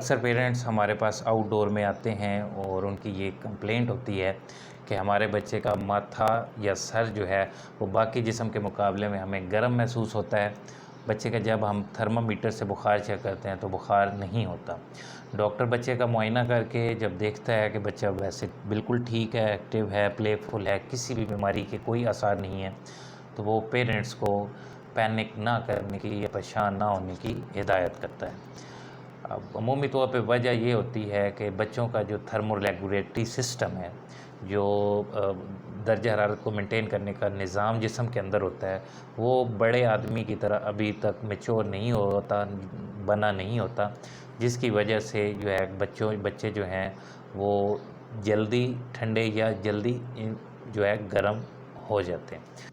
اکثر پیرنٹس ہمارے pass out ڈور میں آتے ہیں اور ان کی یہ کمپلینٹ ہوتی ہے کہ ہمارے بچے کا ماتھا یا سر جو ہے وہ باقی جسم کے مقابلے میں ہمیں گرم محسوس ہوتا ہے۔ بچے کا جب ہم تھرمامیٹر سے بخار چیک کرتے ہیں تو بخار نہیں ہوتا۔ ڈاکٹر بچے کا معائنہ کر کے جب دیکھتا ہے کہ بچہ ویسے بالکل ٹھیک ہے، ایکٹیو ہے، پلے فل ہے، کسی بھی بیماری کے کوئی آثار نہیں ہے، تو وہ پیرنٹس کو پینک نہ کرنے کی یا پریشان نہ ہونے کی ہدایت کرتا ہے۔ اب عمومی طور پہ وجہ یہ ہوتی ہے کہ بچوں کا جو تھرمو ریگولیٹری سسٹم ہے، جو درجہ حرارت کو مینٹین کرنے کا نظام جسم کے اندر ہوتا ہے، وہ بڑے آدمی کی طرح ابھی تک میچور نہیں ہوتا، بنا نہیں ہوتا، جس کی وجہ سے جو ہے بچے جو ہیں وہ جلدی ٹھنڈے یا جلدی جو ہے گرم ہو جاتے ہیں۔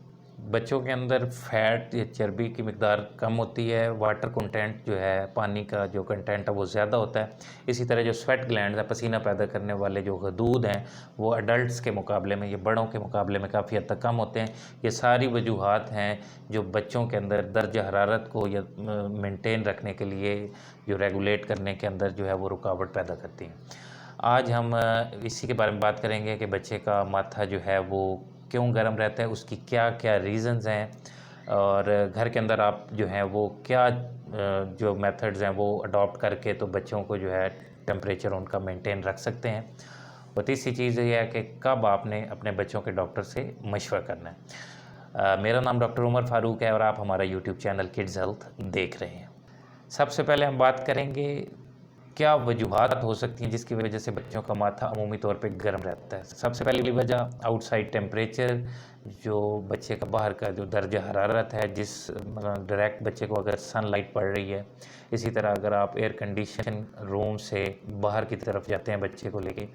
بچوں کے اندر فیٹ یا چربی کی مقدار کم ہوتی ہے، واٹر کنٹینٹ جو ہے، پانی کا جو کنٹینٹ ہے وہ زیادہ ہوتا ہے۔ اسی طرح جو سویٹ گلینڈز ہیں، پسینہ پیدا کرنے والے جو غدود ہیں، وہ ایڈلٹس کے مقابلے میں یا بڑوں کے مقابلے میں کافی حد تک کم ہوتے ہیں۔ یہ ساری وجوہات ہیں جو بچوں کے اندر درجہ حرارت کو یا مینٹین رکھنے کے لیے، جو ریگولیٹ کرنے کے اندر جو ہے وہ رکاوٹ پیدا کرتی ہیں۔ آج ہم اسی کے بارے میں بات کریں گے کہ بچے کا ماتھا جو ہے وہ کیوں گرم رہتا ہے، اس کی کیا کیا ریزنز ہیں، اور گھر کے اندر آپ جو ہیں وہ کیا جو میتھڈز ہیں وہ اڈاپٹ کر کے تو بچوں کو جو ہے ٹیمپریچر ان کا مینٹین رکھ سکتے ہیں۔ اور تیسری چیز یہ ہے کہ کب آپ نے اپنے بچوں کے ڈاکٹر سے مشورہ کرنا ہے۔ میرا نام ڈاکٹر عمر فاروق ہے اور آپ ہمارا یوٹیوب چینل کڈز ہیلتھ دیکھ رہے ہیں۔ سب سے پہلے ہم بات کریں گے کیا وجوہات ہو سکتی ہیں جس کی وجہ سے بچوں کا ماتھا عمومی طور پہ گرم رہتا ہے۔ سب سے پہلی وجہ آؤٹ سائڈ ٹیمپریچر، جو بچے کا باہر کا جو درجہ حرارت ہے، جس ڈائریکٹ بچے کو اگر سن لائٹ پڑ رہی ہے، اسی طرح اگر آپ ایئر کنڈیشن روم سے باہر کی طرف جاتے ہیں بچے کو لے کے،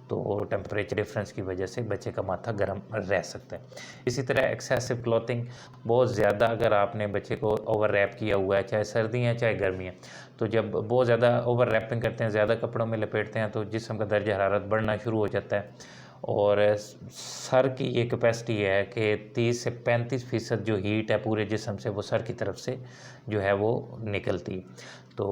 تو ٹیمپریچر ڈفرینس کی وجہ سے بچے کا ماتھا گرم رہ سکتا ہے۔ اسی طرح ایکسیسو کلوتھنگ، بہت زیادہ اگر آپ نے بچے کو اوور ریپ کیا ہوا ہے، چاہے سردی ہیں چاہے گرمی ہیں، تو جب بہت زیادہ اوور ریپنگ کرتے ہیں، زیادہ کپڑوں میں لپیٹتے ہیں، تو جسم کا درجہ حرارت بڑھنا شروع ہو جاتا ہے، اور سر کی یہ کیپیسٹی ہے کہ 30 سے 35% جو ہیٹ ہے پورے جسم سے وہ سر کی طرف سے جو ہے وہ نکلتی۔ تو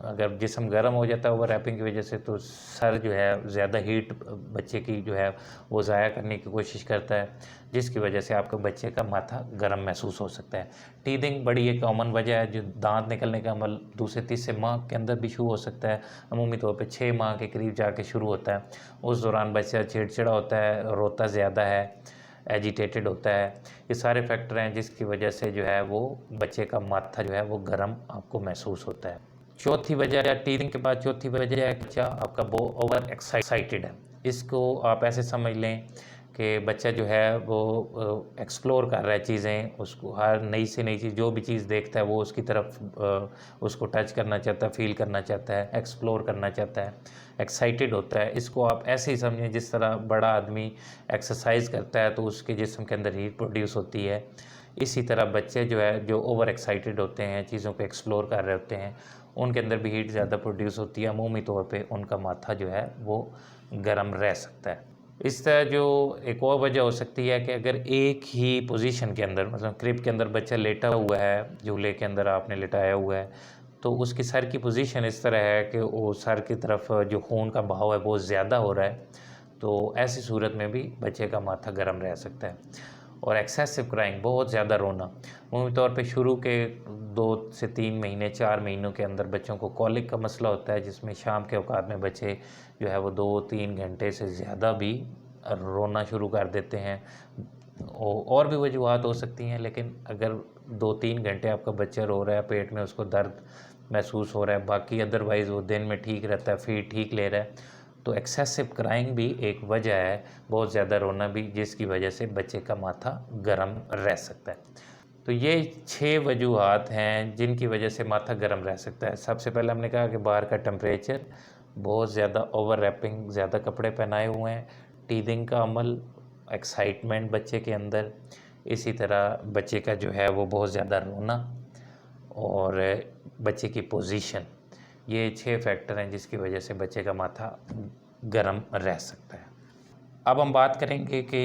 اگر جسم گرم ہو جاتا ہے اوور ریپنگ کی وجہ سے، تو سر جو ہے زیادہ ہیٹ بچے کی جو ہے وہ ضائع کرنے کی کوشش کرتا ہے، جس کی وجہ سے آپ کے بچے کا ماتھا گرم محسوس ہو سکتا ہے۔ ٹیدنگ بڑی ایک کامن وجہ ہے، جو دانت نکلنے کا عمل دوسرے تیسرے ماہ کے اندر بھی شروع ہو سکتا ہے، عمومی طور پہ 6 ماہ کے قریب جا کے شروع ہوتا ہے۔ اس دوران بچہ چڑچڑا ہوتا ہے، روتا زیادہ ہے، ایجیٹیٹڈ ہوتا ہے۔ یہ سارے فیکٹر ہیں جس کی وجہ سے جو ہے وہ بچے کا ماتھا جو ہے وہ گرم آپ کو محسوس ہوتا ہے۔ چوتھی وجہ ہے ٹیدنگ کے بعد، چوتھی وجہ ہے کہ بچہ آپ کا بہت اوور ایکسائٹیڈ ہے۔ اس کو آپ ایسے سمجھ لیں کہ بچہ جو ہے وہ ایکسپلور کر رہا ہے چیزیں، اس کو ہر نئی سے نئی چیز، جو بھی چیز دیکھتا ہے وہ اس کی طرف اس کو ٹچ کرنا چاہتا ہے، فیل کرنا چاہتا ہے، ایکسپلور کرنا چاہتا ہے، ایکسائٹیڈ ہوتا ہے۔ اس کو آپ ایسے ہی سمجھیں جس طرح بڑا آدمی ایکسرسائز کرتا ہے تو اس کے جسم کے اندر ہیٹ پروڈیوس ہوتی ہے، اسی طرح بچے جو ہے جو اوور ایکسائٹیڈ ہوتے ہیں، چیزوں کو ایکسپلور کر رہے ہوتے ہیں، ان کے اندر بھی ہیٹ زیادہ پروڈیوس ہوتی ہے، عمومی طور پہ ان کا ماتھا جو ہے وہ گرم رہ سکتا ہے۔ اس طرح جو ایک اور وجہ ہو سکتی ہے کہ اگر ایک ہی پوزیشن کے اندر، مثلا کرب کے اندر بچہ لیٹا ہوا ہے، جھولے کے اندر آپ نے لٹایا ہوا ہے، تو اس کی سر کی پوزیشن اس طرح ہے کہ وہ سر کی طرف جو خون کا بہاؤ ہے بہت زیادہ ہو رہا ہے، تو ایسی صورت میں بھی بچے کا ماتھا گرم رہ سکتا ہے۔ اور ایکسیسو کرائنگ، بہت زیادہ رونا، عمومی طور پہ شروع کے 2 سے 3 مہینے 4 مہینوں کے اندر بچوں کو کولک کا مسئلہ ہوتا ہے، جس میں شام کے اوقات میں بچے جو ہے وہ 2-3 گھنٹے سے زیادہ بھی رونا شروع کر دیتے ہیں۔ اور بھی وجوہات ہو سکتی ہیں، لیکن اگر 2-3 گھنٹے آپ کا بچہ رو رہا ہے، پیٹ میں اس کو درد محسوس ہو رہا ہے، باقی ادروائز وہ دن میں ٹھیک رہتا ہے، فیڈ ٹھیک لے رہا ہے، تو ایکسیسو کرائنگ بھی ایک وجہ ہے، بہت زیادہ رونا بھی، جس کی وجہ سے بچے کا ماتھا گرم رہ سکتا ہے۔ تو یہ 6 وجوہات ہیں جن کی وجہ سے ماتھا گرم رہ سکتا ہے۔ سب سے پہلے ہم نے کہا کہ باہر کا ٹیمپریچر، بہت زیادہ اوور ریپنگ، زیادہ کپڑے پہنائے ہوئے ہیں، ٹیدنگ کا عمل، ایکسائٹمنٹ بچے کے اندر، اسی طرح بچے کا جو ہے وہ بہت زیادہ رونا، اور بچے کی پوزیشن، یہ 6 فیکٹر ہیں جس کی وجہ سے بچے کا ماتھا گرم رہ سکتا ہے۔ اب ہم بات کریں گے کہ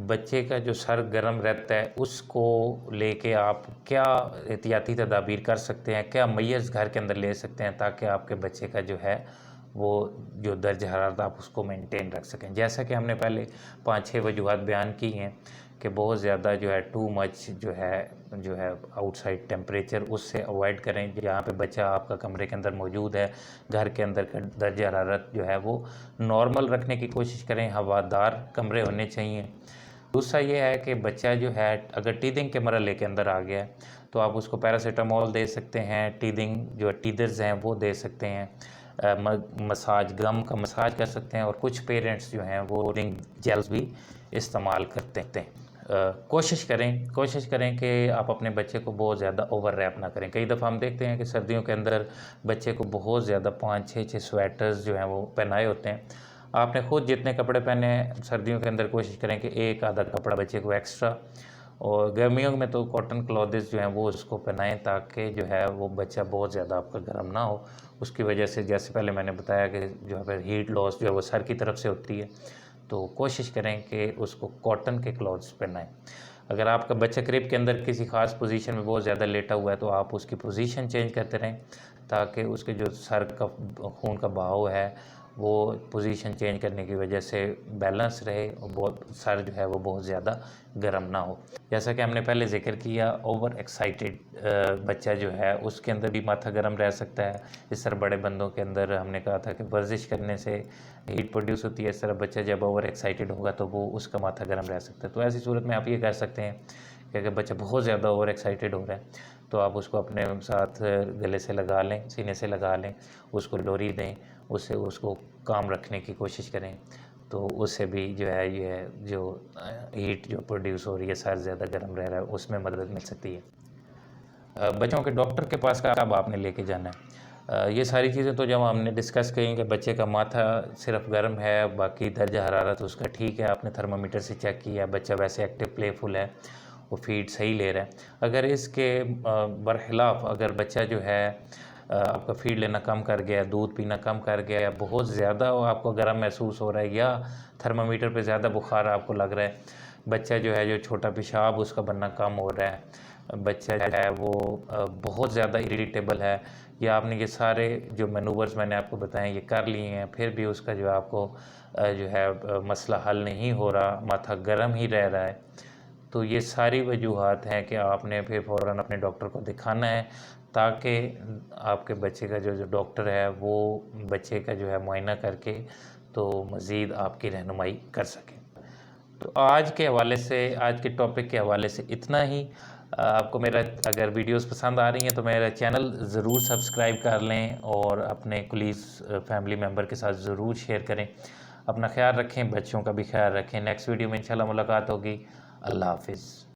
بچے کا جو سر گرم رہتا ہے اس کو لے کے آپ کیا احتیاطی تدابیر کر سکتے ہیں، کیا میئرز گھر کے اندر لے سکتے ہیں تاکہ آپ کے بچے کا جو ہے وہ جو درج حرارت آپ اس کو مینٹین رکھ سکیں۔ جیسا کہ ہم نے پہلے 5-6 وجوہات بیان کی ہیں کہ بہت زیادہ جو ہے ٹو مچ جو ہے آؤٹ سائڈ ٹیمپریچر اس سے اوائڈ کریں، جہاں پہ بچہ آپ کا کمرے کے اندر موجود ہے گھر کے اندر کا درجہ حرارت جو ہے وہ نارمل رکھنے کی کوشش کریں، ہوادار کمرے ہونے چاہیے۔ دوسرا یہ ہے کہ بچہ جو ہے اگر ٹیدنگ کے مرحلے کے اندر آ گیا ہے تو آپ اس کو پیراسیٹامول دے سکتے ہیں، ٹیدنگ جو ٹیدرز ہیں وہ دے سکتے ہیں، مساج گم کا مساج کر سکتے ہیں، اور کچھ پیرنٹس جو ہیں وہ ٹیدنگ جیلز بھی استعمال کرتے ہیں۔ کوشش کریں کہ آپ اپنے بچے کو بہت زیادہ اوور ریپ نہ کریں۔ کئی دفعہ ہم دیکھتے ہیں کہ سردیوں کے اندر بچے کو بہت زیادہ 5-6 سویٹرز جو ہیں وہ پہنائے ہوتے ہیں۔ آپ نے خود جتنے کپڑے پہنے ہیں سردیوں کے اندر کوشش کریں کہ ایک آدھا کپڑا بچے کو ایکسٹرا، اور گرمیوں میں تو کاٹن کلوتھز جو ہیں وہ اس کو پہنائیں تاکہ جو ہے وہ بچہ بہت زیادہ آپ کا گرم نہ ہو۔ اس کی وجہ سے جیسے پہلے میں نے بتایا کہ جو ہے ہیٹ لاس جو ہے وہ سر کی طرف سے ہوتی ہے، تو کوشش کریں کہ اس کو کاٹن کے کلوتھس پہنائیں۔ اگر آپ کا بچہ کرب کے اندر کسی خاص پوزیشن میں بہت زیادہ لیٹا ہوا ہے تو آپ اس کی پوزیشن چینج کرتے رہیں تاکہ اس کے جو سر کا خون کا بہاؤ ہے وہ پوزیشن چینج کرنے کی وجہ سے بیلنس رہے اور سر جو ہے وہ بہت زیادہ گرم نہ ہو۔ جیسا کہ ہم نے پہلے ذکر کیا، اوور ایکسائٹیڈ بچہ جو ہے اس کے اندر بھی ماتھا گرم رہ سکتا ہے۔ اس طرح بڑے بندوں کے اندر ہم نے کہا تھا کہ ورزش کرنے سے ہیٹ پروڈیوس ہوتی ہے، اس طرح بچہ جب اوور ایکسائٹیڈ ہوگا تو وہ اس کا ماتھا گرم رہ سکتا ہے۔ تو ایسی صورت میں آپ یہ کر سکتے ہیں کہ اگر بچہ بہت زیادہ اوور ایکسائٹیڈ ہو رہا ہے تو آپ اس کو اپنے ساتھ گلے سے لگا لیں، سینے سے لگا لیں، اس کو لوری دیں، اس کو کام رکھنے کی کوشش کریں، تو اس سے بھی جو ہے یہ جو ہیٹ جو پروڈیوس ہو رہی ہے، سر زیادہ گرم رہ رہا ہے، اس میں مدد مل سکتی ہے۔ بچوں کے ڈاکٹر کے پاس کب آپ نے لے کے جانا ہے، یہ ساری چیزیں تو جب ہم نے ڈسکس کی کہ بچے کا ماتھا صرف گرم ہے، باقی درجہ حرارت اس کا ٹھیک ہے، آپ نے تھرمامیٹر سے چیک کیا، بچہ ویسے ایکٹیو پلے فل ہے، وہ فیڈ صحیح لے رہا ہے۔ اگر اس کے برخلاف اگر بچہ جو ہے آپ کا فیڈ لینا کم کر گیا، دودھ پینا کم کر گیا، یا بہت زیادہ آپ کو گرم محسوس ہو رہا ہے، یا تھرمامیٹر پہ زیادہ بخار آپ کو لگ رہا ہے، بچہ جو ہے جو چھوٹا پیشاب اس کا بننا کم ہو رہا ہے، بچہ جو ہے وہ بہت زیادہ اریٹیبل ہے، یا آپ نے یہ سارے جو مینوورز میں نے آپ کو بتائیں یہ کر لیے ہیں، پھر بھی اس کا جو آپ کو جو ہے مسئلہ حل نہیں ہو رہا، ماتھا گرم ہی رہ رہا ہے، تو یہ ساری وجوہات ہیں کہ آپ نے پھر فوراً اپنے ڈاکٹر کو دکھانا ہے تاکہ آپ کے بچے کا جو ڈاکٹر ہے وہ بچے کا جو ہے معائنہ کر کے تو مزید آپ کی رہنمائی کر سکیں۔ تو آج کے ٹاپک کے حوالے سے اتنا ہی۔ آپ کو میرا اگر ویڈیوز پسند آ رہی ہیں تو میرا چینل ضرور سبسکرائب کر لیں اور اپنے کولیگز فیملی ممبر کے ساتھ ضرور شیئر کریں۔ اپنا خیال رکھیں، بچوں کا بھی خیال رکھیں۔ نیکسٹ ویڈیو میں انشاءاللہ ملاقات ہوگی۔ اللہ حافظ۔